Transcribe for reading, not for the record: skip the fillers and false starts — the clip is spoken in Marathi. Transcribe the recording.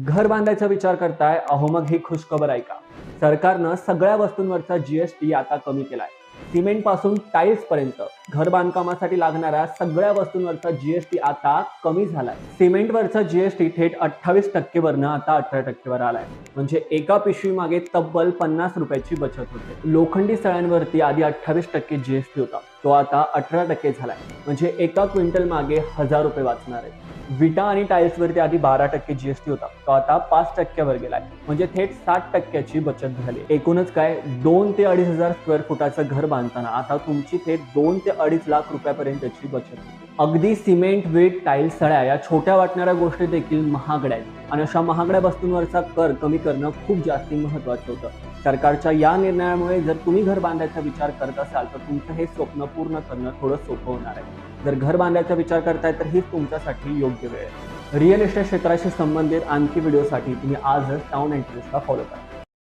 घर बांधायचा विचार करताय अहो मग ही खुशखबर ऐका. सरकारनं सगळ्या वस्तूंवरचा जीएसटी आता कमी केलाय. सिमेंट पासून टाइल्स पर्यंत घर बांधकामासाठी लागणाऱ्या सगळ्या वस्तूंवरचा जीएसटी आता कमी झालाय. सिमेंटवरचा जीएसटी थेट 28% वरनं आता 18% वर आलाय. म्हणजे एका पिशवी मागे तब्बल 50 रुपयाची बचत होते. लोखंडी सळ्यांवरती आधी 28% जीएसटी होता, तो आता 18% झालाय. म्हणजे एका क्विंटल मागे 1000 रुपये वाचणार आहेत. विटा आणि टाइल्सवरती आधी 12% जीएसटी होता, तो आता 5% वर गेलाय. म्हणजे थेट 60% बचत झाली. एकूणच काय 2 ते 2,500 स्क्वेअर फुटाचं घर बांधताना आता तुमची थेट 2 ते 2.5 लाख रुपयापर्यंतची बचत होते. अगदी सिमेंट, वीट, टाइल्स, सळ्या या छोट्या वाटणाऱ्या गोष्टी देखील महागड्या आहेत आणि अशा महागड्या वस्तूंवरचा कर कमी करणं खूप जास्त महत्त्वाचं होतं. सरकारच्या या निर्णयामुळे जर तुम्ही घर बांधायचा विचार करत असाल तर तुमचं हे स्वप्न पूर्ण करणं थोडं सोपं होणार आहे. जर घर बांधायचा विचार करताय तर हीच तुमच्यासाठी योग्य वेळ आहे. रिअल इस्टेट क्षेत्राशी संबंधित आणखी व्हिडिओसाठी तुम्ही आजच टाउन एंट्रीजला फॉलो करा.